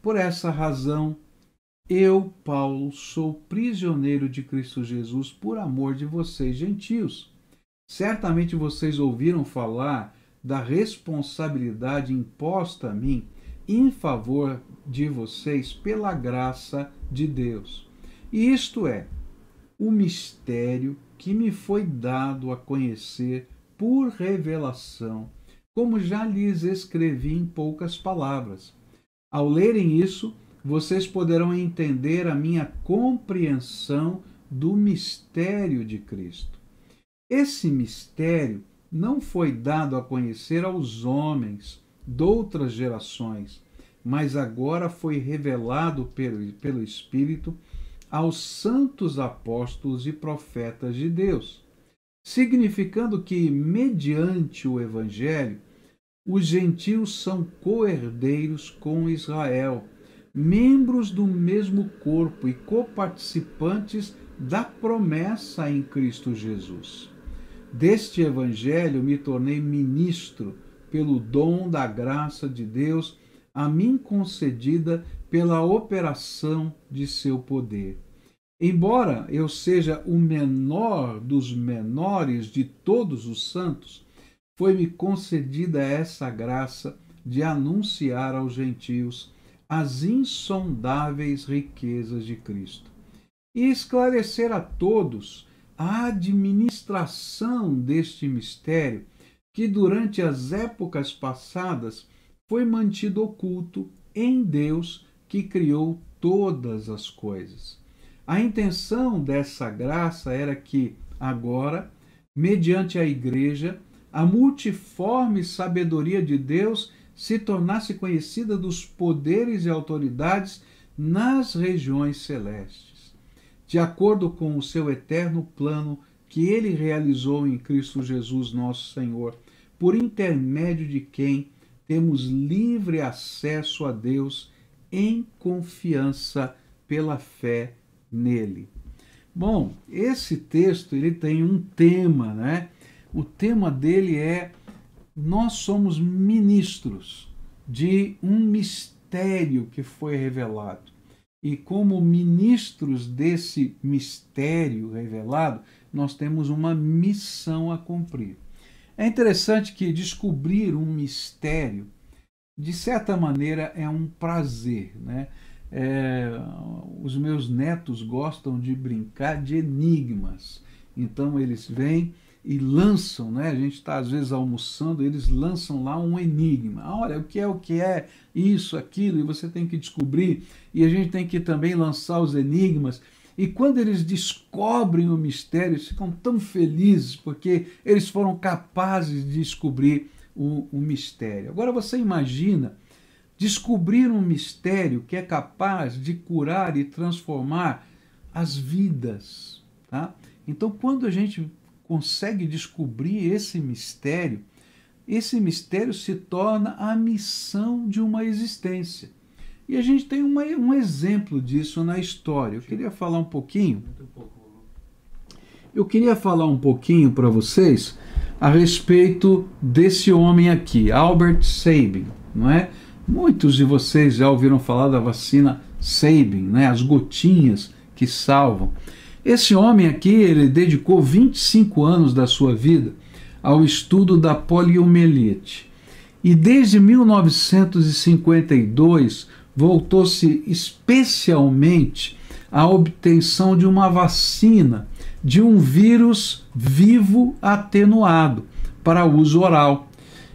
Por essa razão, eu, Paulo, sou prisioneiro de Cristo Jesus por amor de vocês, gentios. Certamente vocês ouviram falar da responsabilidade imposta a mim em favor de vocês pela graça de Deus. E isto é, o mistério que me foi dado a conhecer por revelação, como já lhes escrevi em poucas palavras. Ao lerem isso, vocês poderão entender a minha compreensão do mistério de Cristo. Esse mistério não foi dado a conhecer aos homens de outras gerações, mas agora foi revelado pelo Espírito aos santos apóstolos e profetas de Deus, significando que, mediante o Evangelho, os gentios são co-herdeiros com Israel, membros do mesmo corpo e coparticipantes da promessa em Cristo Jesus. Deste Evangelho me tornei ministro pelo dom da graça de Deus a mim concedida pela operação de seu poder. Embora eu seja o menor dos menores de todos os santos, foi-me concedida essa graça de anunciar aos gentios as insondáveis riquezas de Cristo e esclarecer a todos a administração deste mistério que durante as épocas passadas foi mantido oculto em Deus que criou todas as coisas. A intenção dessa graça era que, agora, mediante a Igreja, a multiforme sabedoria de Deus se tornasse conhecida dos poderes e autoridades nas regiões celestes, de acordo com o seu eterno plano que ele realizou em Cristo Jesus, nosso Senhor, por intermédio de quem temos livre acesso a Deus em confiança pela fé nele. Bom, esse texto ele tem um tema, né? O tema dele é: nós somos ministros de um mistério que foi revelado. E como ministros desse mistério revelado, nós temos uma missão a cumprir. É interessante que descobrir um mistério, de certa maneira, é um prazer, né? Os meus netos gostam de brincar de enigmas. Então eles vêm e lançam, né? A gente está às vezes almoçando, eles lançam lá um enigma. Olha, o que é isso, aquilo, e você tem que descobrir, e a gente tem que também lançar os enigmas. E quando eles descobrem o mistério, eles ficam tão felizes, porque eles foram capazes de descobrir o mistério. Agora você imagina descobrir um mistério que é capaz de curar e transformar as vidas, tá? Então, quando a gente consegue descobrir esse mistério se torna a missão de uma existência. E a gente tem um exemplo disso na história. Eu queria falar um pouquinho para vocês a respeito desse homem aqui, Albert Sabin, não é? Muitos de vocês já ouviram falar da vacina Sabin, né? As gotinhas que salvam. Esse homem aqui, ele dedicou 25 anos da sua vida ao estudo da poliomielite. E desde 1952 voltou-se especialmente à obtenção de uma vacina de um vírus vivo atenuado para uso oral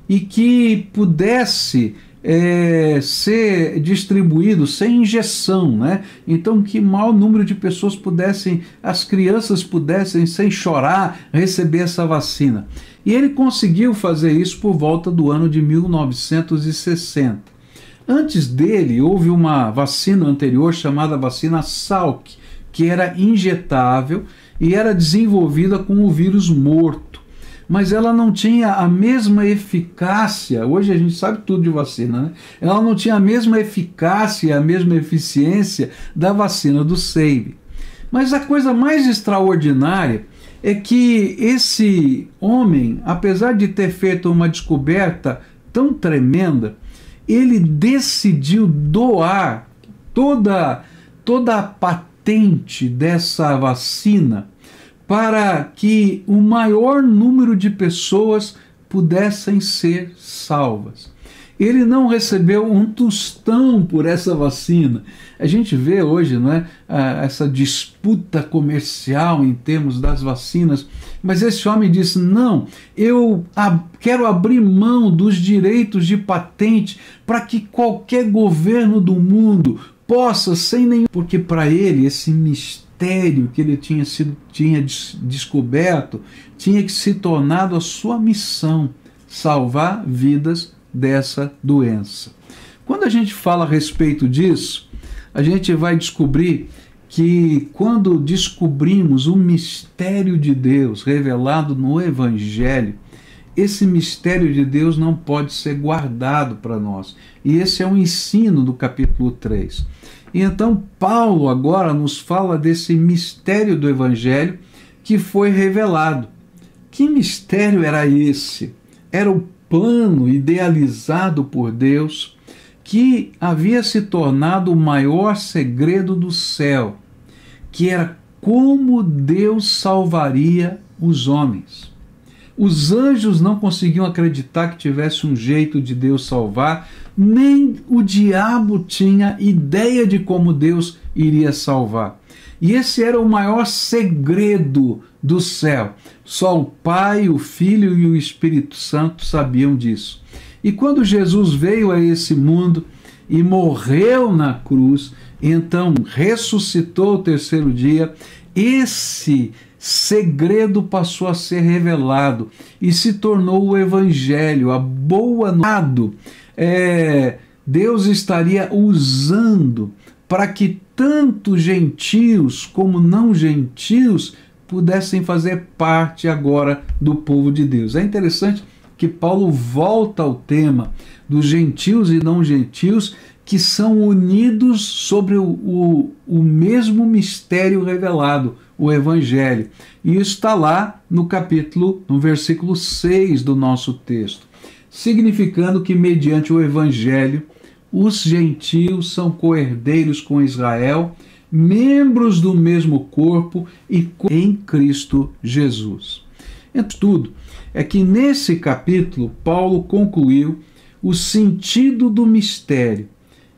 e que pudesse ser distribuído sem injeção, né? Então que maior número de pessoas as crianças pudessem, sem chorar, receber essa vacina. E ele conseguiu fazer isso por volta do ano de 1960. Antes dele, houve uma vacina anterior chamada vacina Salk, que era injetável e era desenvolvida com o vírus morto. Mas ela não tinha a mesma eficácia, hoje a gente sabe tudo de vacina, né? Ela não tinha a mesma eficácia, a mesma eficiência da vacina do Sabin. Mas a coisa mais extraordinária é que esse homem, apesar de ter feito uma descoberta tão tremenda, ele decidiu doar toda a patente dessa vacina para que o maior número de pessoas pudessem ser salvas. Ele não recebeu um tostão por essa vacina. A gente vê hoje, não é, essa disputa comercial em termos das vacinas, mas esse homem disse: não, eu quero abrir mão dos direitos de patente para que qualquer governo do mundo possa, sem nenhum... Porque para ele esse mistério que ele tinha descoberto tinha que se tornado a sua missão, salvar vidas dessa doença. Quando a gente fala a respeito disso, a gente vai descobrir que quando descobrimos o mistério de Deus revelado no Evangelho, esse mistério de Deus não pode ser guardado para nós. E esse é um ensino do capítulo 3. E então Paulo agora nos fala desse mistério do Evangelho que foi revelado. Que mistério era esse? Era o plano idealizado por Deus que havia se tornado o maior segredo do céu, que era como Deus salvaria os homens. Os anjos não conseguiam acreditar que tivesse um jeito de Deus salvar, nem o diabo tinha ideia de como Deus iria salvar. E esse era o maior segredo do céu. Só o Pai, o Filho e o Espírito Santo sabiam disso. E quando Jesus veio a esse mundo e morreu na cruz, então ressuscitou ao terceiro dia, esse segredo passou a ser revelado e se tornou o Evangelho, a boa nova. Deus estaria usando para que tanto gentios como não gentios pudessem fazer parte agora do povo de Deus. É interessante que Paulo volta ao tema dos gentios e não gentios que são unidos sobre o mesmo mistério revelado, o Evangelho. E isso está lá no versículo 6 do nosso texto, significando que mediante o Evangelho os gentios são co-herdeiros com Israel, membros do mesmo corpo e em Cristo Jesus. Então, tudo é que nesse capítulo Paulo concluiu o sentido do mistério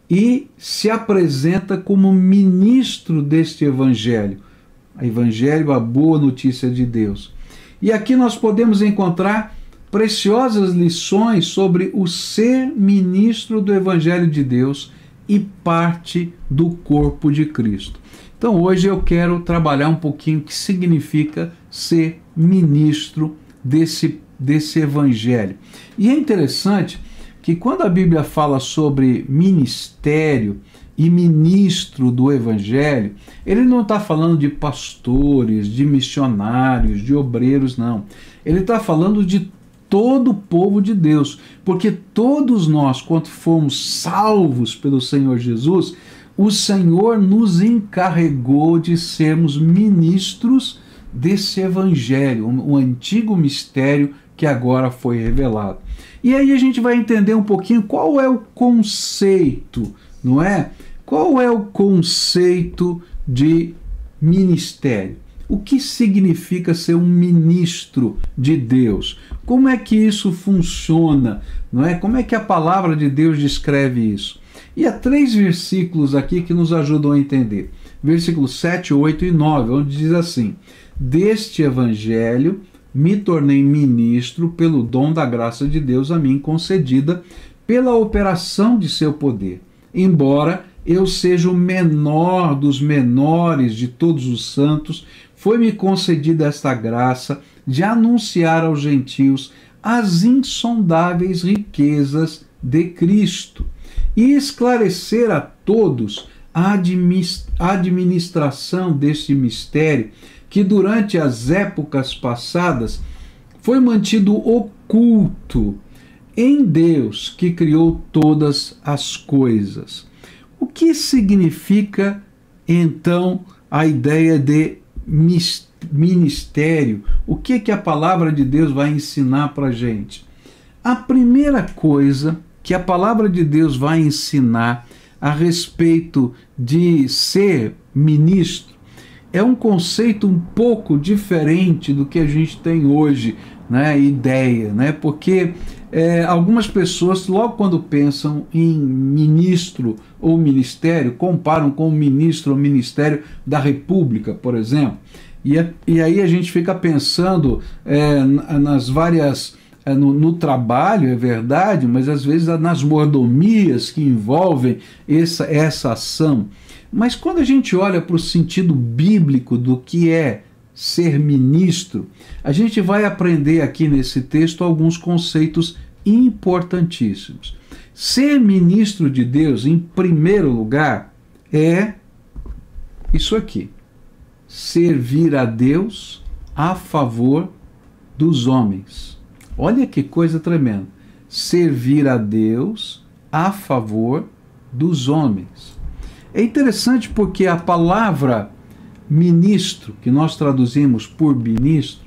e se apresenta como ministro deste Evangelho, a boa notícia de Deus. E aqui nós podemos encontrar preciosas lições sobre o ser ministro do Evangelho de Deus e parte do corpo de Cristo. Então hoje eu quero trabalhar um pouquinho o que significa ser ministro desse Evangelho. E é interessante que quando a Bíblia fala sobre ministério e ministro do Evangelho, ele não está falando de pastores, de missionários, de obreiros, não. Ele está falando de todo o povo de Deus, porque todos nós, quando fomos salvos pelo Senhor Jesus, o Senhor nos encarregou de sermos ministros desse Evangelho, um antigo mistério que agora foi revelado. E aí a gente vai entender um pouquinho qual é o conceito, não é? Qual é o conceito de ministério? O que significa ser um ministro de Deus? Como é que isso funciona? Não é? Como é que a palavra de Deus descreve isso? E há 3 versículos aqui que nos ajudam a entender. Versículos 7, 8 e 9, onde diz assim: deste Evangelho me tornei ministro pelo dom da graça de Deus a mim concedida pela operação de seu poder. Embora eu seja o menor dos menores de todos os santos, foi-me concedida esta graça de anunciar aos gentios as insondáveis riquezas de Cristo e esclarecer a todos a administração deste mistério que durante as épocas passadas foi mantido oculto em Deus que criou todas as coisas. O que significa então a ideia de ministério? O que a palavra de Deus vai ensinar para a gente? A primeira coisa que a palavra de Deus vai ensinar a respeito de ser ministro é um conceito um pouco diferente do que a gente tem hoje, né, ideia, né, porque algumas pessoas, logo quando pensam em ministro ou ministério, comparam com o ministro ou ministério da República, por exemplo, e aí a gente fica pensando nas várias... No trabalho, é verdade, mas às vezes nas mordomias que envolvem essa ação. Mas quando a gente olha para o sentido bíblico do que é ser ministro, a gente vai aprender aqui nesse texto alguns conceitos importantíssimos. Ser ministro de Deus, em primeiro lugar, é isso aqui: servir a Deus a favor dos homens. Olha que coisa tremenda. Servir a Deus a favor dos homens. É interessante porque a palavra ministro, que nós traduzimos por ministro,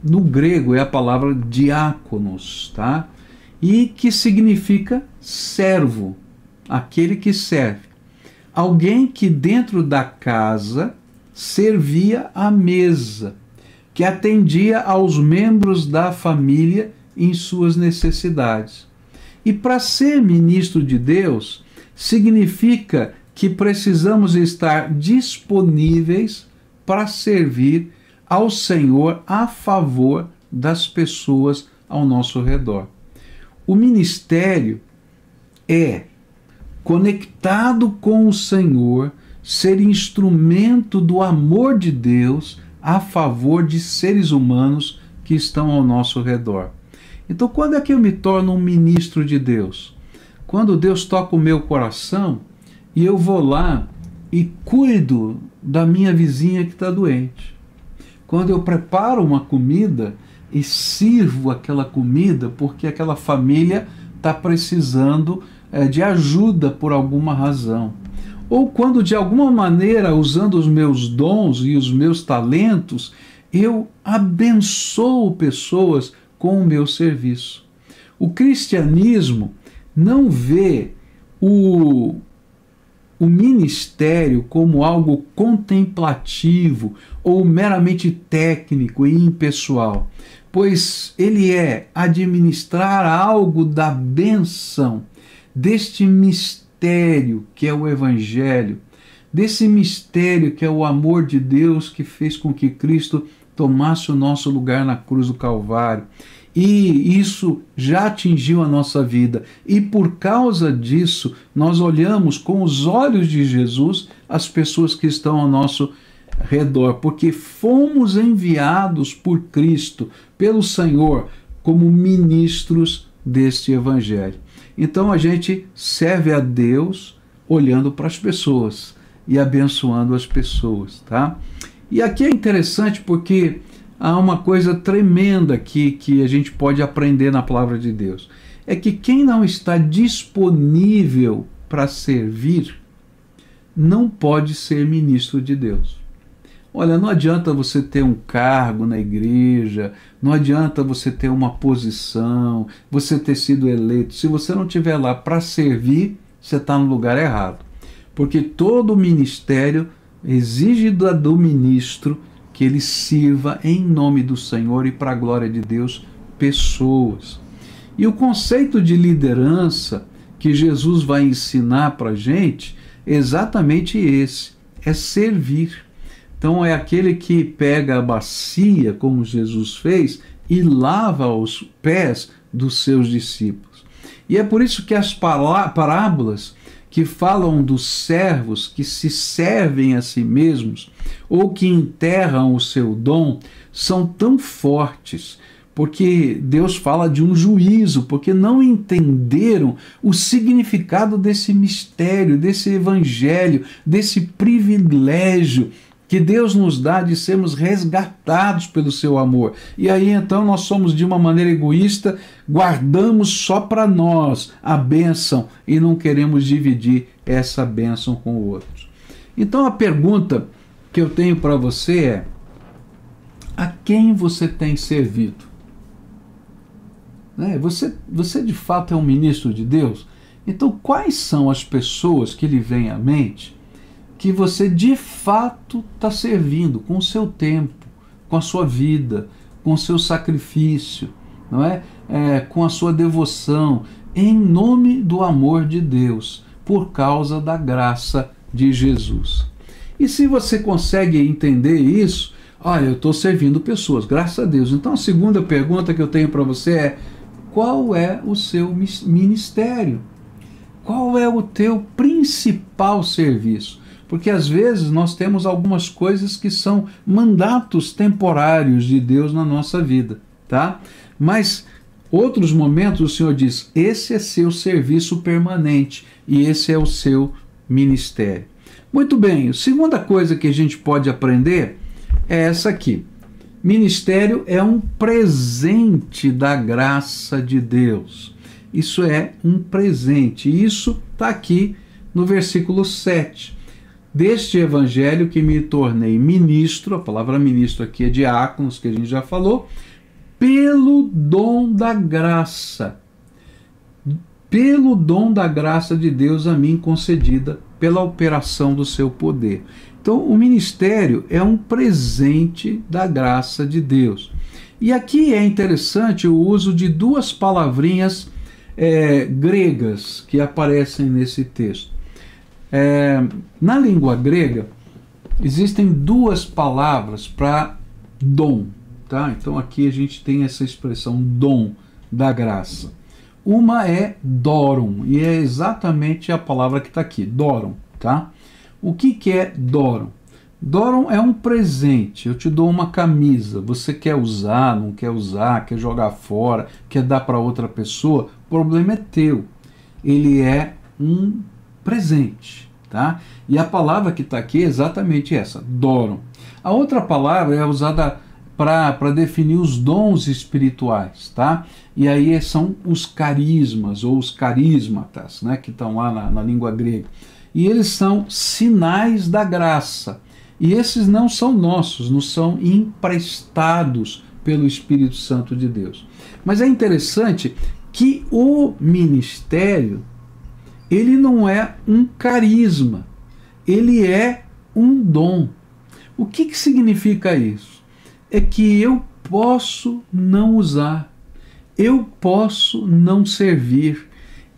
no grego é a palavra diáconos, tá? E que significa servo, aquele que serve. Alguém que dentro da casa servia à mesa, que atendia aos membros da família em suas necessidades. E para ser ministro de Deus, significa que precisamos estar disponíveis para servir ao Senhor a favor das pessoas ao nosso redor. O ministério é, conectado com o Senhor, ser instrumento do amor de Deus a favor de seres humanos que estão ao nosso redor. Então, quando é que eu me torno um ministro de Deus? Quando Deus toca o meu coração e eu vou lá e cuido da minha vizinha que está doente. Quando eu preparo uma comida e sirvo aquela comida porque aquela família está precisando de ajuda por alguma razão. Ou quando, de alguma maneira, usando os meus dons e os meus talentos, eu abençoo pessoas com o meu serviço. O cristianismo não vê o ministério como algo contemplativo ou meramente técnico e impessoal, pois ele é administrar algo da bênção deste mistério que é o Evangelho, desse mistério que é o amor de Deus que fez com que Cristo tomasse o nosso lugar na cruz do Calvário. E isso já atingiu a nossa vida. E por causa disso, nós olhamos com os olhos de Jesus as pessoas que estão ao nosso redor, porque fomos enviados por Cristo, pelo Senhor, como ministros deste Evangelho. Então a gente serve a Deus olhando para as pessoas e abençoando as pessoas, tá? E aqui é interessante porque há uma coisa tremenda aqui que a gente pode aprender na palavra de Deus. É que quem não está disponível para servir não pode ser ministro de Deus. Olha, não adianta você ter um cargo na igreja, não adianta você ter uma posição, você ter sido eleito. Se você não estiver lá para servir, você está no lugar errado. Porque todo ministério exige do ministro que ele sirva em nome do Senhor e para a glória de Deus pessoas. E o conceito de liderança que Jesus vai ensinar para a gente é exatamente esse, é servir. Então é aquele que pega a bacia, como Jesus fez, e lava os pés dos seus discípulos. E é por isso que as parábolas que falam dos servos que se servem a si mesmos ou que enterram o seu dom são tão fortes, porque Deus fala de um juízo, porque não entenderam o significado desse mistério, desse evangelho, desse privilégio que Deus nos dá de sermos resgatados pelo seu amor. E aí então nós somos de uma maneira egoísta, guardamos só para nós a bênção e não queremos dividir essa bênção com o outro. Então a pergunta que eu tenho para você é: a quem você tem servido? né? Você de fato é um ministro de Deus? Então, quais são as pessoas que lhe vêm à mente que você de fato está servindo com o seu tempo, com a sua vida, com o seu sacrifício, não é? Com a sua devoção, em nome do amor de Deus, por causa da graça de Jesus? E se você consegue entender isso, eu estou servindo pessoas, graças a Deus. Então a segunda pergunta que eu tenho para você é: qual é o seu ministério? Qual é o teu principal serviço? Porque às vezes nós temos algumas coisas que são mandatos temporários de Deus na nossa vida, tá? Mas outros momentos o Senhor diz: esse é seu serviço permanente e esse é o seu ministério. Muito bem, a segunda coisa que a gente pode aprender é essa aqui. Ministério é um presente da graça de Deus. Isso é um presente. Isso está aqui no versículo 7. Deste evangelho que me tornei ministro, a palavra ministro aqui é diáconos, que a gente já falou, pelo dom da graça. Pelo dom da graça de Deus a mim concedida, pela operação do seu poder. Então, o ministério é um presente da graça de Deus. E aqui é interessante o uso de duas palavrinhas gregas que aparecem nesse texto. Na língua grega, existem duas palavras para dom. Tá? Então, aqui a gente tem essa expressão dom da graça. Uma é doron, e é exatamente a palavra que está aqui, doron. Tá? O que é doron? Doron é um presente. Eu te dou uma camisa, você quer usar, não quer usar, quer jogar fora, quer dar para outra pessoa, o problema é teu. Ele é um presente. Tá? E a palavra que está aqui é exatamente essa, doron. A outra palavra é usada para definir os dons espirituais, tá? E aí são os carismas ou os carismatas, né, que estão lá na língua grega. E eles são sinais da graça. E esses não são nossos, nos são emprestados pelo Espírito Santo de Deus. Mas é interessante que o ministério, ele não é um carisma, ele é um dom. O que significa isso? É que eu posso não usar, eu posso não servir,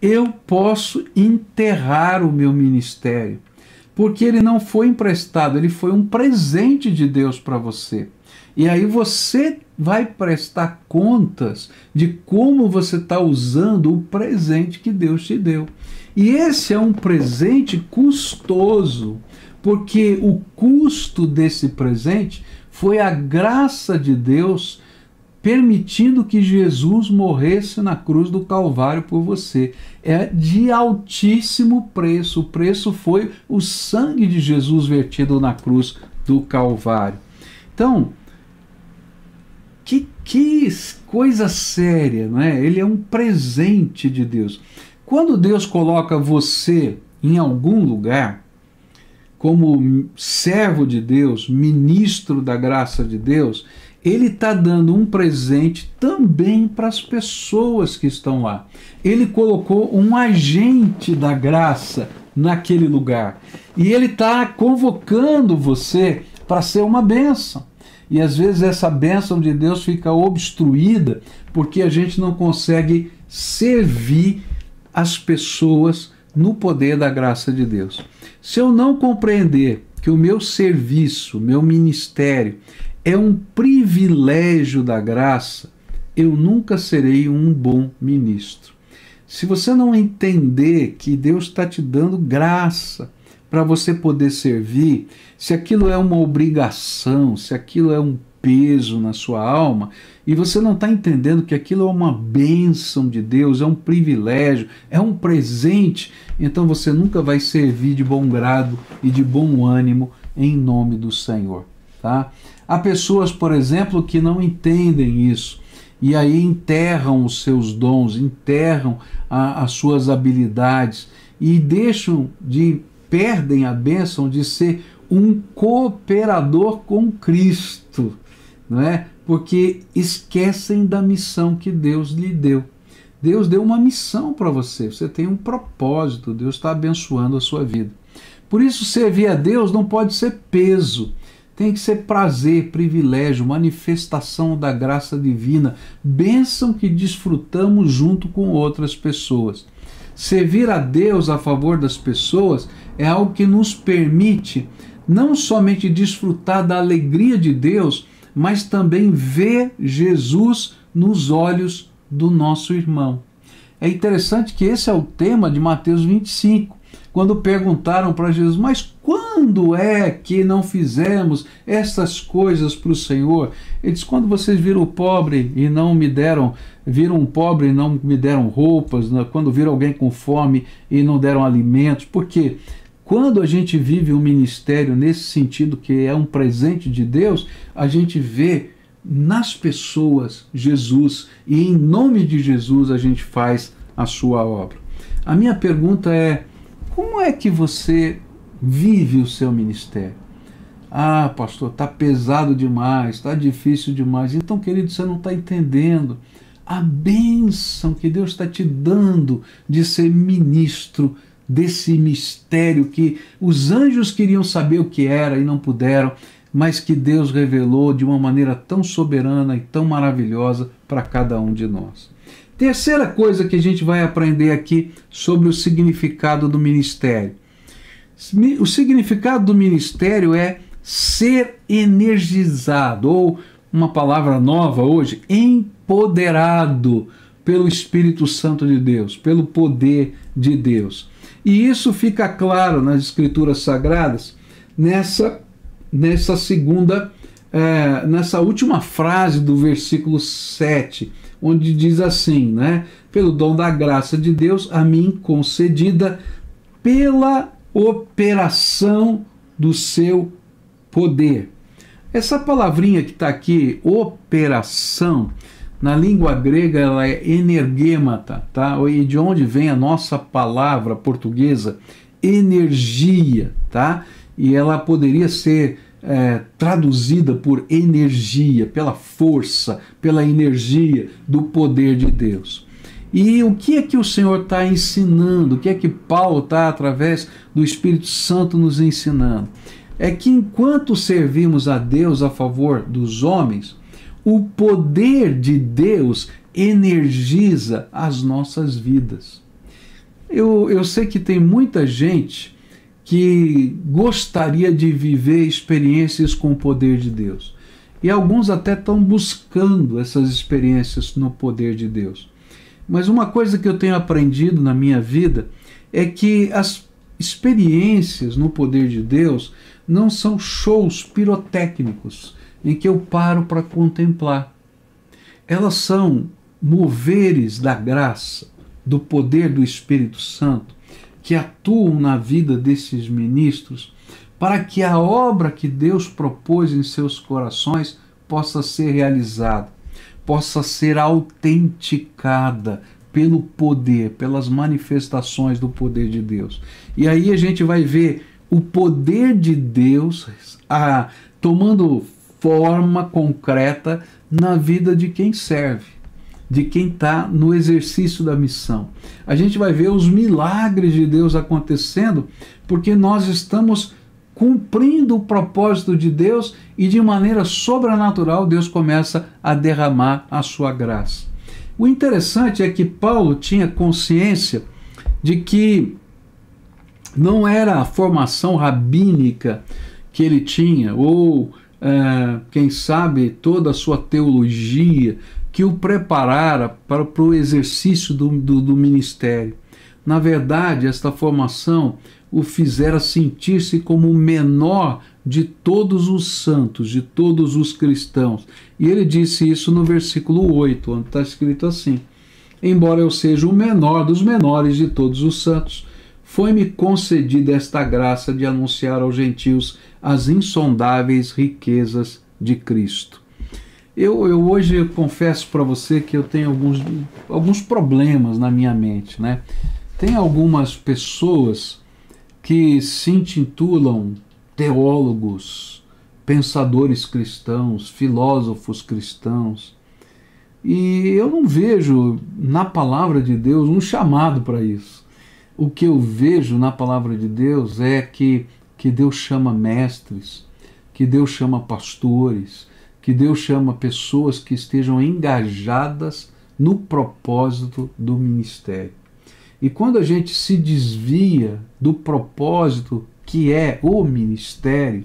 eu posso enterrar o meu ministério, porque ele não foi emprestado, ele foi um presente de Deus para você. E aí você vai prestar contas de como você está usando o presente que Deus te deu. E esse é um presente custoso, porque o custo desse presente foi a graça de Deus permitindo que Jesus morresse na cruz do Calvário por você. É de altíssimo preço. O preço foi o sangue de Jesus vertido na cruz do Calvário. Então, que coisa séria, não é? Ele é um presente de Deus. Quando Deus coloca você em algum lugar, como servo de Deus, ministro da graça de Deus, ele está dando um presente também para as pessoas que estão lá. Ele colocou um agente da graça naquele lugar. E ele está convocando você para ser uma bênção. E às vezes essa bênção de Deus fica obstruída porque a gente não consegue servir as pessoas no poder da graça de Deus. Se eu não compreender que o meu serviço, meu ministério é um privilégio da graça, eu nunca serei um bom ministro. Se você não entender que Deus está te dando graça para você poder servir, se aquilo é uma obrigação, se aquilo é um peso na sua alma, e você não está entendendo que aquilo é uma bênção de Deus, é um privilégio, é um presente, então você nunca vai servir de bom grado e de bom ânimo em nome do Senhor. Tá? Há pessoas, por exemplo, que não entendem isso, e aí enterram os seus dons, enterram as suas habilidades, e perdem a bênção de ser um cooperador com Cristo, não é? Porque esquecem da missão que Deus lhe deu. Deus deu uma missão para você, você tem um propósito, Deus está abençoando a sua vida. Por isso, servir a Deus não pode ser peso, tem que ser prazer, privilégio, manifestação da graça divina, bênção que desfrutamos junto com outras pessoas. Servir a Deus a favor das pessoas é algo que nos permite não somente desfrutar da alegria de Deus, mas também ver Jesus nos olhos do nosso irmão. É interessante que esse é o tema de Mateus 25, quando perguntaram para Jesus, mas quando é que não fizemos essas coisas para o Senhor? Ele disse, quando vocês viram o pobre e não me deram, viram um pobre e não me deram roupas, né? Quando viram alguém com fome e não deram alimentos, porque quando a gente vive um ministério nesse sentido, que é um presente de Deus, a gente vê nas pessoas Jesus, e em nome de Jesus a gente faz a sua obra. A minha pergunta é, como é que você vive o seu ministério? Ah, pastor, está pesado demais, está difícil demais. Então, querido, você não está entendendo a bênção que Deus está te dando de ser ministro desse mistério que os anjos queriam saber o que era e não puderam, mas que Deus revelou de uma maneira tão soberana e tão maravilhosa para cada um de nós. Terceira coisa que a gente vai aprender aqui sobre o significado do ministério. O significado do ministério é ser energizado, ou uma palavra nova hoje, empoderado pelo Espírito Santo de Deus, pelo poder de Deus. E isso fica claro nas Escrituras Sagradas, nessa última frase do versículo 7, onde diz assim, né? Pelo dom da graça de Deus a mim concedida pela operação do seu poder. Essa palavrinha que está aqui, operação, na língua grega ela é energêmata, tá? E de onde vem a nossa palavra portuguesa, energia, tá? E ela poderia ser traduzida por energia, pela força, pela energia do poder de Deus. E o que é que o Senhor está ensinando? O que é que Paulo está, através do Espírito Santo, nos ensinando? É que enquanto servimos a Deus a favor dos homens, o poder de Deus energiza as nossas vidas. Eu sei que tem muita gente que gostaria de viver experiências com o poder de Deus. E alguns até estão buscando essas experiências no poder de Deus. Mas uma coisa que eu tenho aprendido na minha vida é que as experiências no poder de Deus não são shows pirotécnicos em que eu paro para contemplar. Elas são moveres da graça, do poder do Espírito Santo, que atuam na vida desses ministros, para que a obra que Deus propôs em seus corações possa ser realizada, possa ser autenticada pelo poder, pelas manifestações do poder de Deus. E aí a gente vai ver o poder de Deus tomando forma concreta na vida de quem serve, de quem está no exercício da missão. A gente vai ver os milagres de Deus acontecendo porque nós estamos cumprindo o propósito de Deus e de maneira sobrenatural Deus começa a derramar a sua graça. O interessante é que Paulo tinha consciência de que não era a formação rabínica que ele tinha, ou quem sabe toda a sua teologia, que o preparara para o exercício do ministério. Na verdade, esta formação o fizera sentir-se como o menor de todos os santos, de todos os cristãos. E ele disse isso no versículo 8, onde está escrito assim: embora eu seja o menor dos menores de todos os santos, foi-me concedida esta graça de anunciar aos gentios as insondáveis riquezas de Cristo. Eu hoje confesso para você que eu tenho alguns problemas na minha mente, né? Tem algumas pessoas que se intitulam teólogos, pensadores cristãos, filósofos cristãos, E eu não vejo na palavra de Deus um chamado para isso. O que eu vejo na palavra de Deus é que Deus chama mestres, que Deus chama pastores, que Deus chama pessoas que estejam engajadas no propósito do ministério. E quando a gente se desvia do propósito que é o ministério,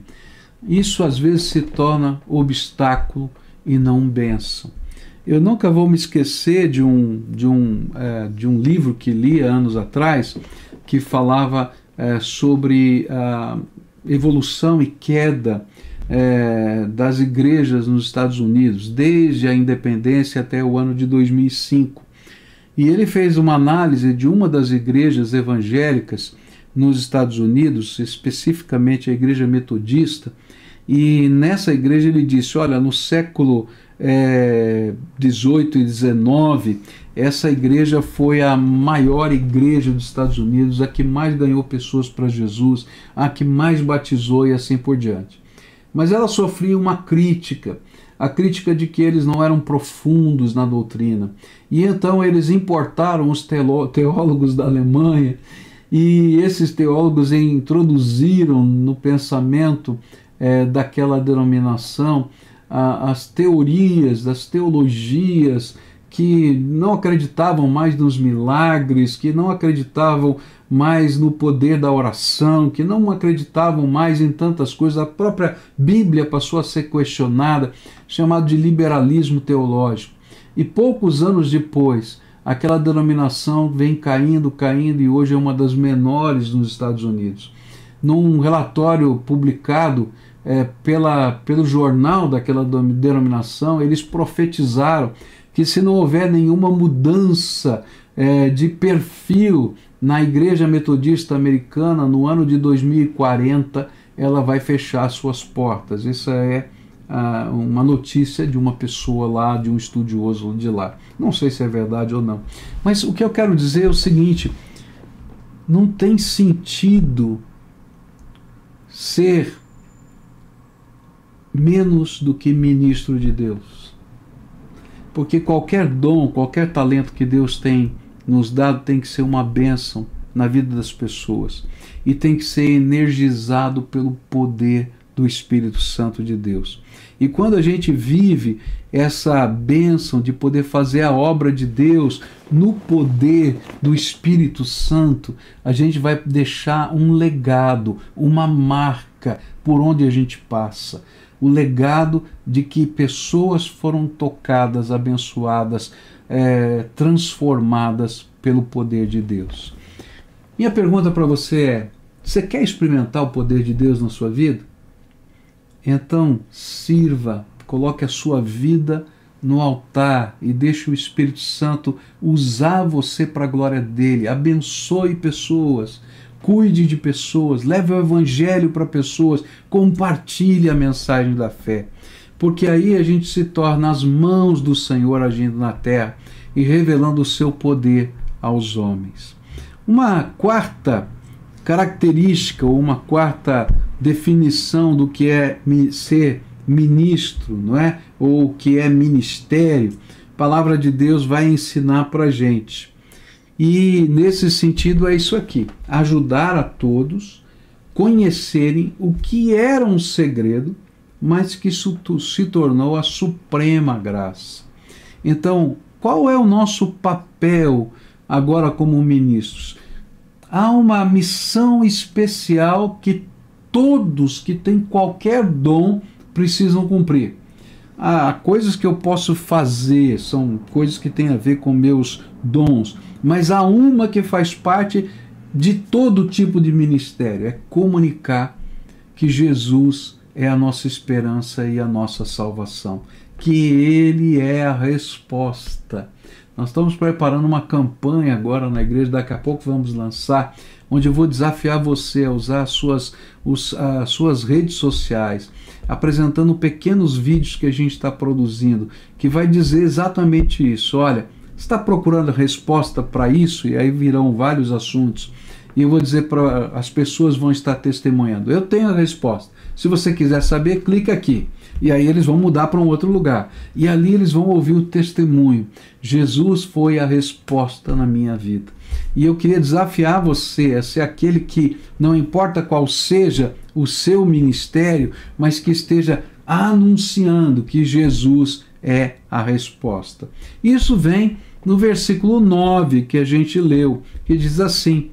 isso às vezes se torna obstáculo e não bênção. Eu nunca vou me esquecer de um livro que li anos atrás, que falava sobre a evolução e queda das igrejas nos Estados Unidos, desde a independência até o ano de 2005. E ele fez uma análise de uma das igrejas evangélicas nos Estados Unidos, especificamente a Igreja Metodista, e nessa igreja ele disse, olha, no século 18 e 19, essa igreja foi a maior igreja dos Estados Unidos, a que mais ganhou pessoas para Jesus, a que mais batizou e assim por diante. Mas ela sofria uma crítica, a crítica de que eles não eram profundos na doutrina. E então eles importaram os teólogos da Alemanha, e esses teólogos introduziram no pensamento daquela denominação as teorias, das teologias que não acreditavam mais nos milagres, que não acreditavam mais no poder da oração, que não acreditavam mais em tantas coisas. A própria Bíblia passou a ser questionada, chamado de liberalismo teológico. E poucos anos depois, aquela denominação vem caindo, e hoje é uma das menores nos Estados Unidos. Num relatório publicado pelo jornal daquela denominação, eles profetizaram que se não houver nenhuma mudança de perfil na Igreja Metodista Americana, no ano de 2040, ela vai fechar suas portas. Isso é uma notícia de uma pessoa lá, de um estudioso de lá. Não sei se é verdade ou não. Mas o que eu quero dizer é o seguinte, não tem sentido ser menos do que ministro de Deus. Porque qualquer dom, qualquer talento que Deus tem nos dado tem que ser uma bênção na vida das pessoas e tem que ser energizado pelo poder do Espírito Santo de Deus. E quando a gente vive essa bênção de poder fazer a obra de Deus no poder do Espírito Santo, a gente vai deixar um legado, uma marca por onde a gente passa. O legado de que pessoas foram tocadas, abençoadas, transformadas pelo poder de Deus. Minha pergunta para você é, você quer experimentar o poder de Deus na sua vida? Então sirva, coloque a sua vida no altar e deixe o Espírito Santo usar você para a glória dele. Abençoe pessoas, cuide de pessoas, leve o evangelho para pessoas, compartilhe a mensagem da fé. Porque aí a gente se torna as mãos do Senhor agindo na terra e revelando o seu poder aos homens. Uma quarta característica, ou uma quarta definição do que é ser ministro, não é? Ou o que é ministério, a palavra de Deus vai ensinar para a gente. E nesse sentido é isso aqui, ajudar a todos conhecerem o que era um segredo, mas que se tornou a suprema graça. Então, qual é o nosso papel agora como ministros? Há uma missão especial que todos que têm qualquer dom precisam cumprir. Há coisas que eu posso fazer, são coisas que têm a ver com meus dons, mas há uma que faz parte de todo tipo de ministério, é comunicar que Jesus é a nossa esperança e a nossa salvação, que Ele é a resposta. Nós estamos preparando uma campanha agora na igreja, daqui a pouco vamos lançar, onde eu vou desafiar você a usar as suas redes sociais, apresentando pequenos vídeos que a gente está produzindo, que vai dizer exatamente isso. Olha, está procurando resposta para isso? E aí virão vários assuntos. e eu vou dizer para as pessoas vão estar testemunhando. Eu tenho a resposta. Se você quiser saber, clica aqui. E aí eles vão mudar para um outro lugar. E ali eles vão ouvir o testemunho. Jesus foi a resposta na minha vida. E eu queria desafiar você a ser aquele que, não importa qual seja o seu ministério, mas que esteja anunciando que Jesus é a resposta. Isso vem no versículo 9 que a gente leu, que diz assim: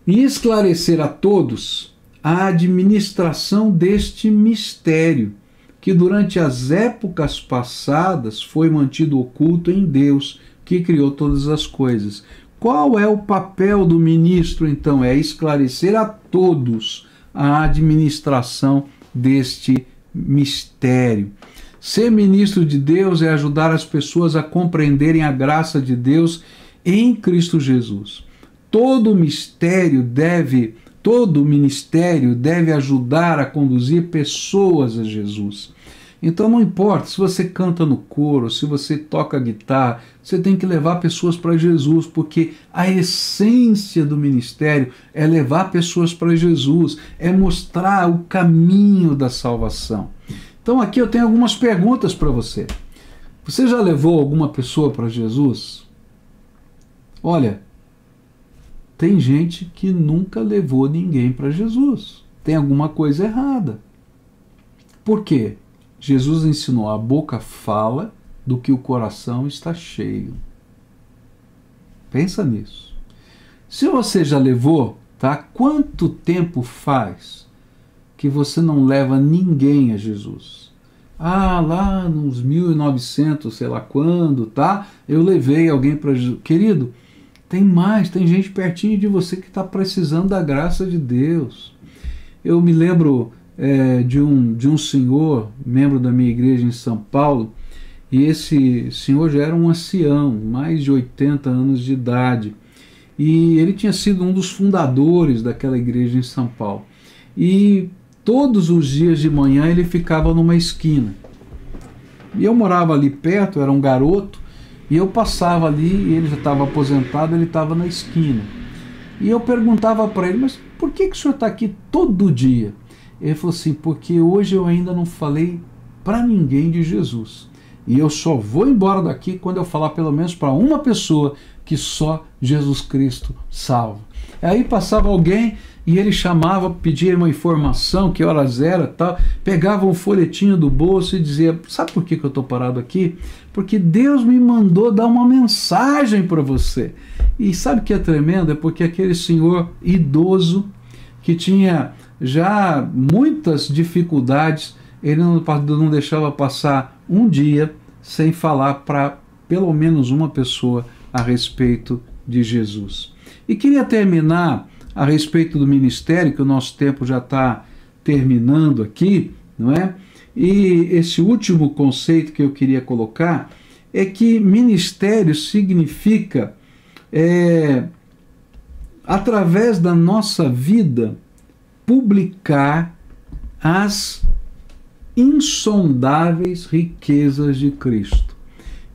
e esclarecer a todos a administração deste mistério, que durante as épocas passadas foi mantido oculto em Deus, que criou todas as coisas. Qual é o papel do ministro, então? É esclarecer a todos a administração deste mistério. Ser ministro de Deus é ajudar as pessoas a compreenderem a graça de Deus em Cristo Jesus. Todo ministério deve ajudar a conduzir pessoas a Jesus. Então não importa se você canta no coro, se você toca guitarra, você tem que levar pessoas para Jesus, porque a essência do ministério é levar pessoas para Jesus, é mostrar o caminho da salvação. Então aqui eu tenho algumas perguntas para você. Você já levou alguma pessoa para Jesus? Olha, tem gente que nunca levou ninguém para Jesus. Tem alguma coisa errada. Por quê? Jesus ensinou: a boca fala do que o coração está cheio. Pensa nisso. Se você já levou, tá? Quanto tempo faz que você não leva ninguém a Jesus? Ah, lá nos 1900, sei lá quando, tá? Eu levei alguém para Jesus. Querido, tem mais, tem gente pertinho de você que está precisando da graça de Deus. Eu me lembro de um senhor, membro da minha igreja em São Paulo, e esse senhor já era um ancião, mais de 80 anos de idade, e ele tinha sido um dos fundadores daquela igreja em São Paulo. E todos os dias de manhã ele ficava numa esquina. E eu morava ali perto, era um garoto, e eu passava ali, e ele já estava aposentado, ele estava na esquina. E eu perguntava para ele: mas por que o senhor está aqui todo dia? Ele falou assim: porque hoje eu ainda não falei para ninguém de Jesus. E eu só vou embora daqui quando eu falar pelo menos para uma pessoa que só Jesus Cristo salva. Aí passava alguém e ele chamava, pedia uma informação, que horas era, tal, pegava um folhetinho do bolso e dizia: sabe por que eu estou parado aqui? Porque Deus me mandou dar uma mensagem para você. E sabe o que é tremendo? É porque aquele senhor idoso, que tinha já muitas dificuldades, ele não deixava passar um dia sem falar para pelo menos uma pessoa a respeito de Jesus. E queria terminar a respeito do ministério, que o nosso tempo já está terminando aqui, não é? E esse último conceito que eu queria colocar é que ministério significa, através da nossa vida, publicar as insondáveis riquezas de Cristo.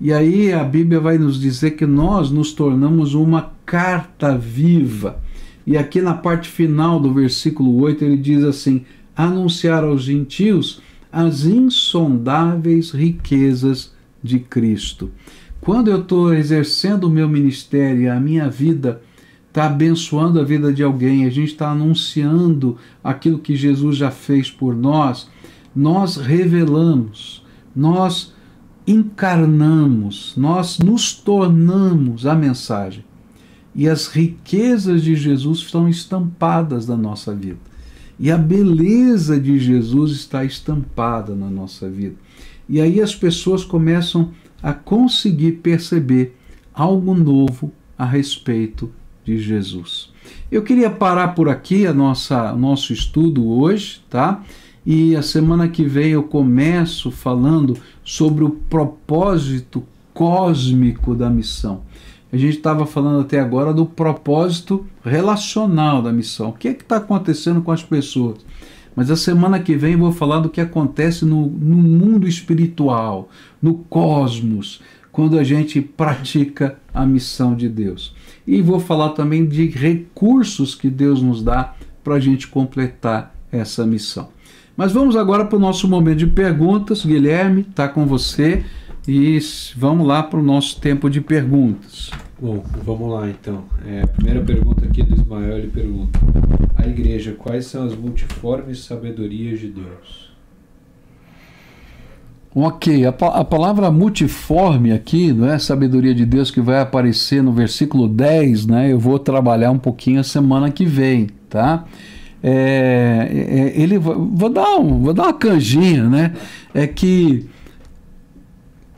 E aí a Bíblia vai nos dizer que nós nos tornamos uma carta viva. E aqui na parte final do versículo 8 ele diz assim: anunciar aos gentios as insondáveis riquezas de Cristo. Quando eu estou exercendo o meu ministério e a minha vida está abençoando a vida de alguém, a gente está anunciando aquilo que Jesus já fez por nós, nós revelamos, nós encarnamos, nós nos tornamos a mensagem. E as riquezas de Jesus estão estampadas na nossa vida. E a beleza de Jesus está estampada na nossa vida. E aí as pessoas começam a conseguir perceber algo novo a respeito de Jesus. Eu queria parar por aqui nosso estudo hoje, tá? E a semana que vem eu começo falando sobre o propósito cósmico da missão. A gente estava falando até agora do propósito relacional da missão. O que é que está acontecendo com as pessoas? Mas a semana que vem eu vou falar do que acontece no mundo espiritual, no cosmos, quando a gente pratica a missão de Deus. e vou falar também de recursos que Deus nos dá para a gente completar essa missão. Mas vamos agora para o nosso momento de perguntas. Guilherme, está com você e vamos lá para o nosso tempo de perguntas. Bom, vamos lá então. A primeira pergunta aqui do Ismael, ele pergunta: a igreja, quais são as multiformes sabedorias de Deus? Ok, a palavra multiforme aqui, não é sabedoria de Deus, que vai aparecer no versículo 10, né? Eu vou trabalhar um pouquinho a semana que vem, tá? Vou dar uma canjinha, né? É que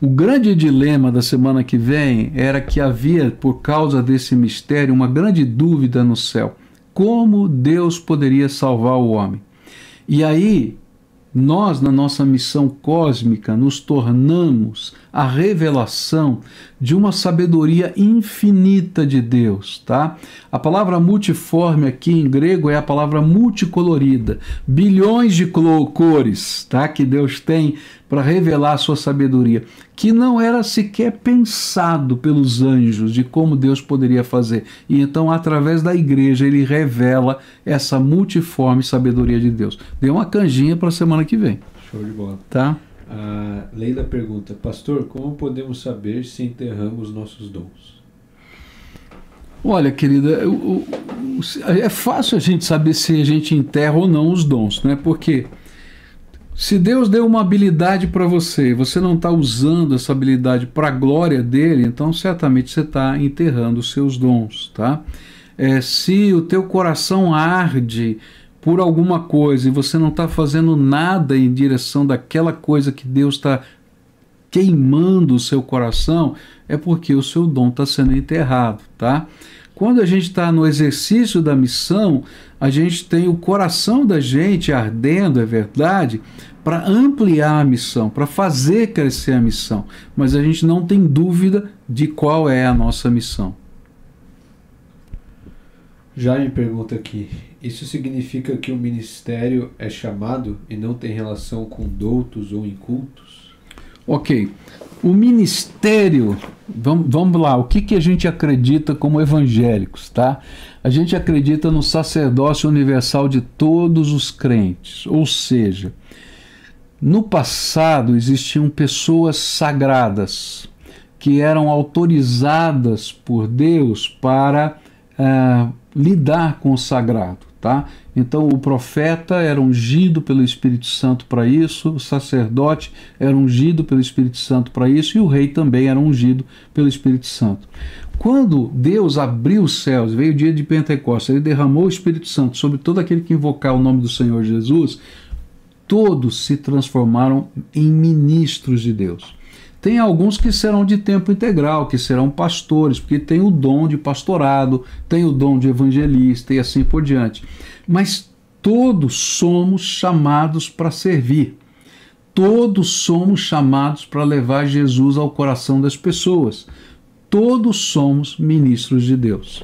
o grande dilema da semana que vem era que havia, por causa desse mistério, uma grande dúvida no céu. Como Deus poderia salvar o homem? E aí, nós, na nossa missão cósmica, nos tornamos a revelação de uma sabedoria infinita de Deus, tá? A palavra multiforme aqui em grego é a palavra multicolorida, bilhões de cores, tá? Que Deus tem para revelar a sua sabedoria, que não era sequer pensado pelos anjos de como Deus poderia fazer. E então, através da igreja, ele revela essa multiforme sabedoria de Deus. Dê uma canjinha para a semana que vem. Show de bola. Tá? A Leila pergunta: pastor, como podemos saber se enterramos nossos dons? Olha, querida, é fácil a gente saber se a gente enterra ou não os dons, né? Porque se Deus deu uma habilidade para você e você não está usando essa habilidade para a glória dele, então certamente você está enterrando os seus dons, tá? Se o teu coração arde por alguma coisa e você não está fazendo nada em direção daquela coisa que Deus está queimando o seu coração, é porque o seu dom está sendo enterrado, tá? Quando a gente está no exercício da missão, a gente tem o coração da gente ardendo, é verdade, para ampliar a missão, para fazer crescer a missão, mas a gente não tem dúvida de qual é a nossa missão. Jaime pergunta aqui: isso significa que o ministério é chamado e não tem relação com doutos ou incultos? Ok, o ministério, vamos lá, o que a gente acredita como evangélicos, tá? A gente acredita no sacerdócio universal de todos os crentes, ou seja, no passado existiam pessoas sagradas que eram autorizadas por Deus para lidar com o sagrado, tá? Então o profeta era ungido pelo Espírito Santo para isso, o sacerdote era ungido pelo Espírito Santo para isso e o rei também era ungido pelo Espírito Santo. Quando Deus abriu os céus, veio o dia de Pentecostes, ele derramou o Espírito Santo sobre todo aquele que invocar o nome do Senhor Jesus, todos se transformaram em ministros de Deus. Tem alguns que serão de tempo integral, que serão pastores, porque tem o dom de pastorado, tem o dom de evangelista e assim por diante. Mas todos somos chamados para servir. Todos somos chamados para levar Jesus ao coração das pessoas. Todos somos ministros de Deus.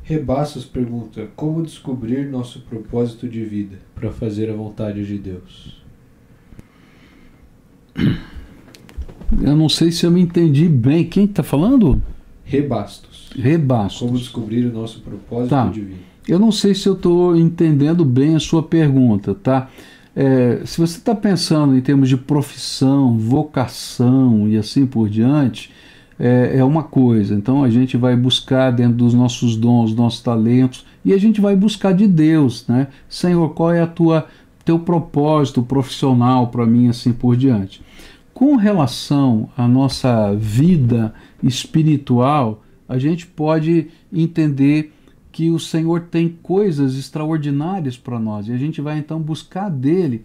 Rebastos pergunta: como descobrir nosso propósito de vida para fazer a vontade de Deus? Eu não sei se eu me entendi bem. Quem está falando? Rebastos. Rebastos. Como descobrir o nosso propósito de vida? Eu não sei se eu estou entendendo bem a sua pergunta, tá? Se você está pensando em termos de profissão, vocação e assim por diante, é uma coisa. Então a gente vai buscar dentro dos nossos dons, nossos talentos, e a gente vai buscar de Deus, né? Senhor, qual é teu propósito profissional para mim, assim por diante. Com relação à nossa vida espiritual, a gente pode entender que o Senhor tem coisas extraordinárias para nós, e a gente vai então buscar dele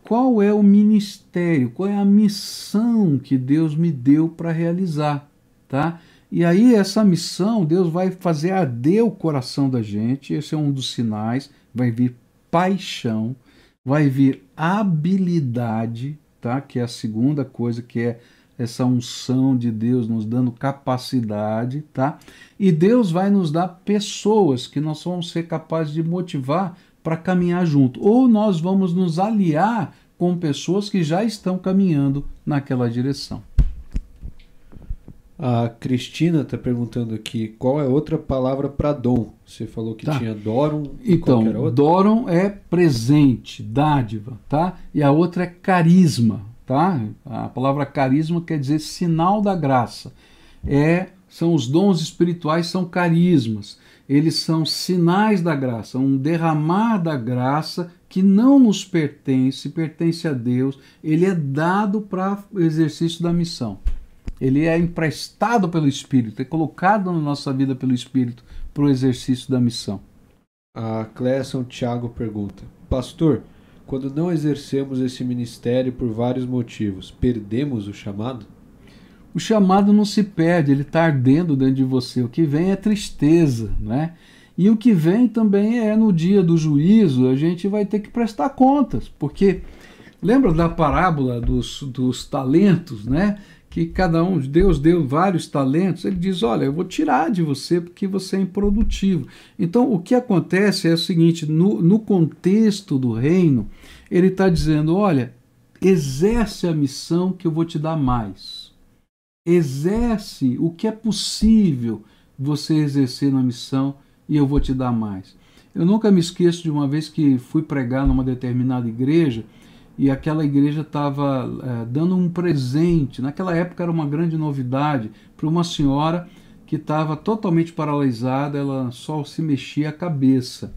qual é o ministério, qual é a missão que Deus me deu para realizar, tá? E aí essa missão, Deus vai fazer arder o coração da gente, esse é um dos sinais, vai vir paixão, vai vir habilidade, tá? Que é a segunda coisa, que é essa unção de Deus nos dando capacidade, tá? E Deus vai nos dar pessoas que nós vamos ser capazes de motivar para caminhar junto. Ou nós vamos nos aliar com pessoas que já estão caminhando naquela direção. A Cristina está perguntando aqui, qual é outra palavra para dom? Você falou que tinha dorum, e qual que era Então, outra? dorum é presente, dádiva, tá? E a outra é carisma, tá? A palavra carisma quer dizer sinal da graça. São os dons espirituais, são carismas. Eles são sinais da graça, um derramar da graça que não nos pertence, pertence a Deus. Ele é dado para o exercício da missão. Ele é emprestado pelo Espírito, é colocado na nossa vida pelo Espírito para o exercício da missão. A Cléson Thiago pergunta, pastor, quando não exercemos esse ministério por vários motivos, perdemos o chamado? O chamado não se perde, ele está ardendo dentro de você. O que vem é tristeza, né? E o que vem também é no dia do juízo, a gente vai ter que prestar contas, porque lembra da parábola dos talentos, né? Que cada um, Deus deu vários talentos, ele diz, olha, eu vou tirar de você porque você é improdutivo. Então, o que acontece é o seguinte, no contexto do reino, ele está dizendo, olha, exerce a missão que eu vou te dar mais. Exerce o que é possível você exercer na missão e eu vou te dar mais. Eu nunca me esqueço de uma vez que fui pregar numa determinada igreja, e aquela igreja estava dando um presente. Naquela época era uma grande novidade para uma senhora que estava totalmente paralisada, ela só se mexia a cabeça.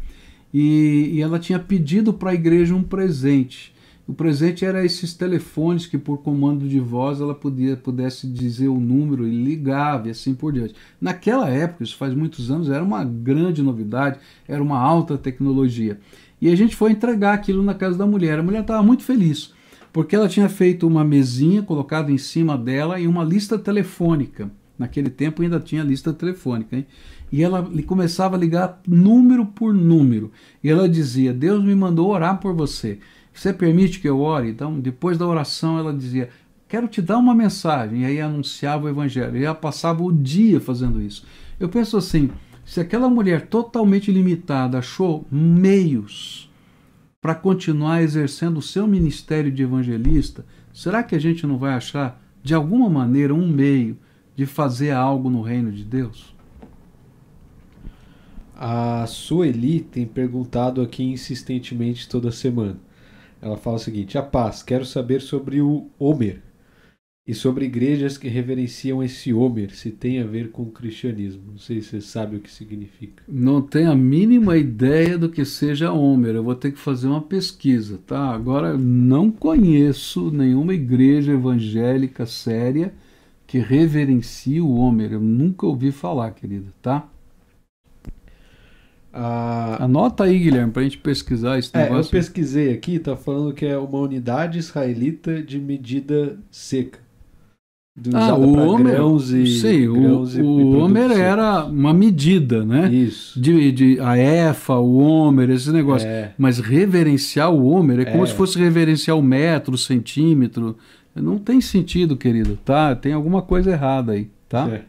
E ela tinha pedido para a igreja um presente. O presente era esses telefones que por comando de voz ela pudesse dizer o número e ligava e assim por diante. Naquela época, isso faz muitos anos, era uma grande novidade, era uma alta tecnologia. E a gente foi entregar aquilo na casa da mulher. A mulher estava muito feliz, porque ela tinha feito uma mesinha, colocado em cima dela e uma lista telefônica. Naquele tempo ainda tinha lista telefônica, hein? E ela começava a ligar número por número. E ela dizia, Deus me mandou orar por você. Você permite que eu ore? Então, depois da oração, ela dizia, quero te dar uma mensagem. E aí anunciava o evangelho. E ela passava o dia fazendo isso. Eu penso assim, se aquela mulher totalmente limitada achou meios para continuar exercendo o seu ministério de evangelista, será que a gente não vai achar, de alguma maneira, um meio de fazer algo no reino de Deus? A Sueli tem perguntado aqui insistentemente toda semana. Ela fala o seguinte, a paz, quero saber sobre o Homer e sobre igrejas que reverenciam esse Homer, se tem a ver com o cristianismo. Não sei se você sabe o que significa. Não tenho a mínima ideia do que seja Homer, eu vou ter que fazer uma pesquisa, tá? Agora, não conheço nenhuma igreja evangélica séria que reverencie o Homer, eu nunca ouvi falar, querido, tá? Anota aí, Guilherme, para a gente pesquisar esse negócio. Eu pesquisei aqui, tá falando que é uma unidade israelita de medida seca. O Homer, sim, o Homer era uma medida, né? Isso. A efa, o Homer, esse negócio. Mas reverenciar o Homer é como se fosse reverenciar o metro, o centímetro. Não tem sentido, querido, tá? Tem alguma coisa errada aí, tá?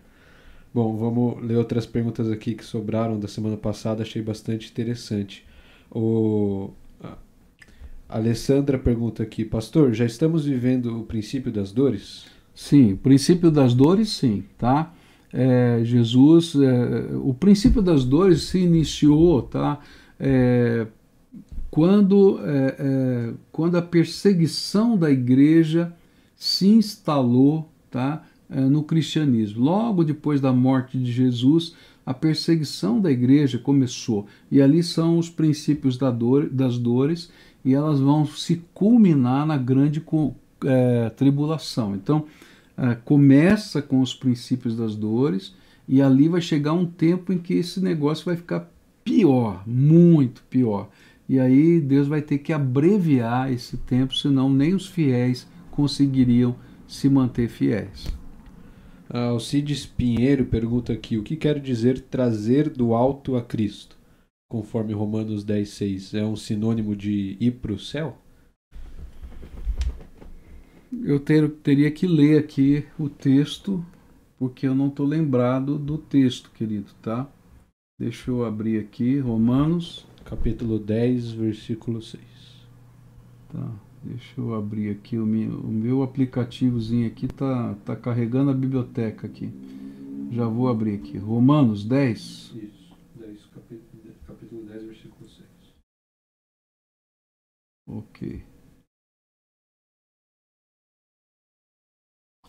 Bom, vamos ler outras perguntas aqui que sobraram da semana passada, achei bastante interessante. A Alessandra pergunta aqui, pastor, já estamos vivendo o princípio das dores? Sim, o princípio das dores, sim, tá? O princípio das dores se iniciou, tá? Quando a perseguição da igreja se instalou, tá? No cristianismo. Logo depois da morte de Jesus, a perseguição da igreja começou. E ali são os princípios das dores, e elas vão se culminar na grande tribulação. Então, começa com os princípios das dores, e ali vai chegar um tempo em que esse negócio vai ficar pior, muito pior. E aí Deus vai ter que abreviar esse tempo, senão nem os fiéis conseguiriam se manter fiéis. O Cides Pinheiro pergunta aqui, o que quer dizer trazer do alto a Cristo? Conforme Romanos 10,6, é um sinônimo de ir para o céu? Eu teria que ler aqui o texto, porque eu não estou lembrado do texto, querido, tá? Deixa eu abrir aqui, Romanos. Capítulo 10, versículo 6. Tá. Deixa eu abrir aqui o meu aplicativozinho aqui tá carregando a biblioteca aqui. Já vou abrir aqui. Romanos 10. Isso, 10, capítulo 10, versículo 6. Ok.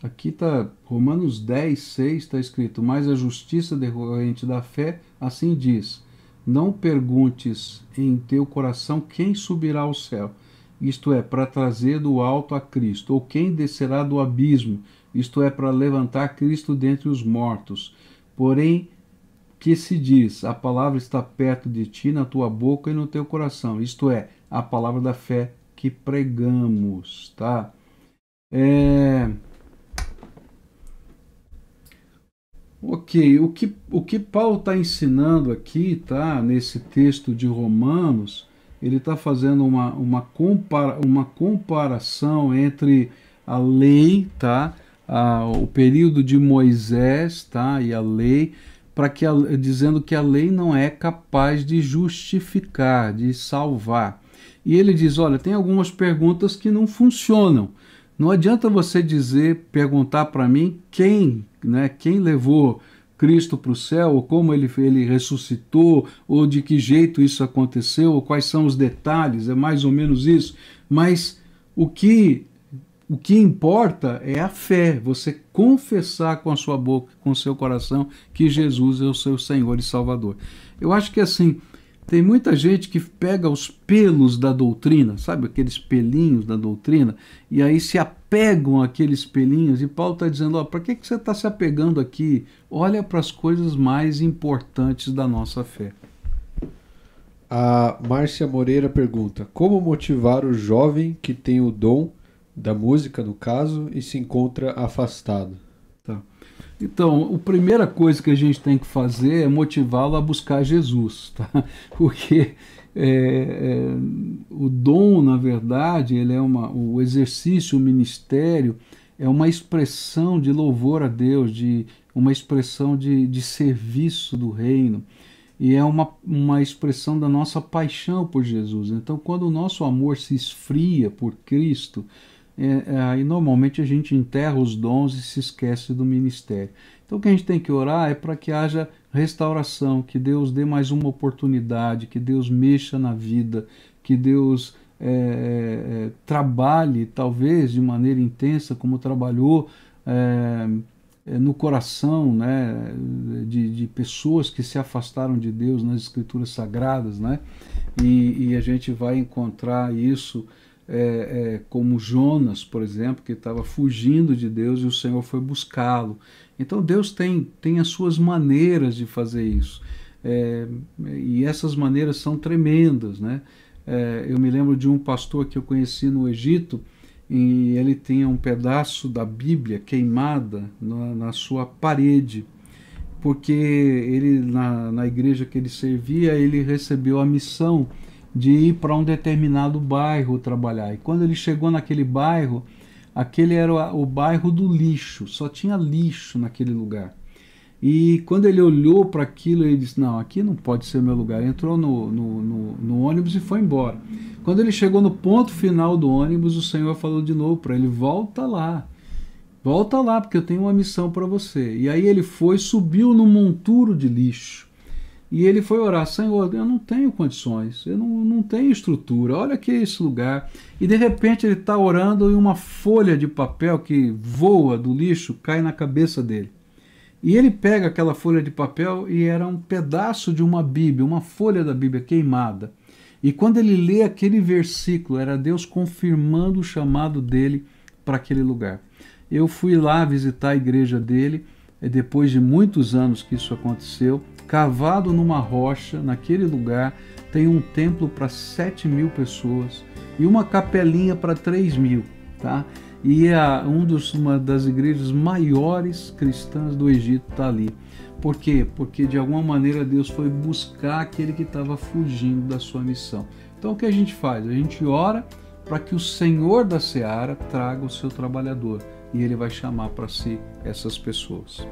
Aqui está Romanos 10, 6, está escrito: mas a justiça decorrente da fé, assim diz: não perguntes em teu coração quem subirá ao céu, isto é, para trazer do alto a Cristo, ou quem descerá do abismo, isto é, para levantar Cristo dentre os mortos. Porém, que se diz: a palavra está perto de ti, na tua boca e no teu coração, isto é, a palavra da fé que pregamos, tá? Ok, o que Paulo está ensinando aqui, tá, nesse texto de Romanos, ele está fazendo uma comparação entre a lei, tá, o período de Moisés, tá, e a lei, dizendo que a lei não é capaz de justificar, de salvar. E ele diz: olha, tem algumas perguntas que não funcionam. Não adianta você perguntar para mim quem levou Cristo para o céu, ou como ele ressuscitou, ou de que jeito isso aconteceu, ou quais são os detalhes, é mais ou menos isso. Mas o que importa é a fé, você confessar com a sua boca, com o seu coração, que Jesus é o seu Senhor e Salvador. Eu acho que assim, tem muita gente que pega os pelos da doutrina, sabe, aqueles pelinhos da doutrina, e aí se apegam àqueles pelinhos, e Paulo está dizendo: para que você está se apegando aqui? Olha para as coisas mais importantes da nossa fé. A Márcia Moreira pergunta: como motivar o jovem que tem o dom da música, no caso, e se encontra afastado? Tá. Então, a primeira coisa que a gente tem que fazer é motivá-lo a buscar Jesus, tá? Porque o dom, na verdade, ele é o exercício, o ministério, é uma expressão de louvor a Deus, uma expressão de serviço do reino, e é uma expressão da nossa paixão por Jesus. Então, quando o nosso amor se esfria por Cristo, aí normalmente a gente enterra os dons e se esquece do ministério. Então o que a gente tem que orar é para que haja restauração, que Deus dê mais uma oportunidade, que Deus mexa na vida, que Deus trabalhe talvez de maneira intensa como trabalhou no coração, né, de pessoas que se afastaram de Deus nas Escrituras Sagradas, né? E a gente vai encontrar isso como Jonas, por exemplo, que estava fugindo de Deus e o Senhor foi buscá-lo. Então Deus tem as suas maneiras de fazer isso, e essas maneiras são tremendas, né? Eu me lembro de um pastor que eu conheci no Egito, e ele tinha um pedaço da Bíblia queimada na sua parede, porque ele, na igreja que ele servia, ele recebeu a missão de ir para um determinado bairro trabalhar. E quando ele chegou naquele bairro, aquele era o bairro do lixo, só tinha lixo naquele lugar. E quando ele olhou para aquilo, ele disse: não, aqui não pode ser o meu lugar. Entrou no ônibus e foi embora. Quando ele chegou no ponto final do ônibus, o Senhor falou de novo para ele: volta lá, porque eu tenho uma missão para você. E aí ele foi, subiu no monturo de lixo, e ele foi orar: Senhor, eu não tenho condições, eu não tenho estrutura, olha aqui esse lugar. E de repente ele está orando e uma folha de papel que voa do lixo cai na cabeça dele. E ele pega aquela folha de papel e era um pedaço de uma Bíblia, uma folha da Bíblia queimada. E quando ele lê aquele versículo, era Deus confirmando o chamado dele para aquele lugar. Eu fui lá visitar a igreja dele, depois de muitos anos que isso aconteceu. Cavado numa rocha, naquele lugar, tem um templo para 7.000 pessoas e uma capelinha para 3.000, tá? E uma das igrejas maiores cristãs do Egito está ali. Por quê? Porque de alguma maneira Deus foi buscar aquele que estava fugindo da sua missão. Então o que a gente faz? A gente ora para que o Senhor da Seara traga o seu trabalhador, e ele vai chamar para si essas pessoas.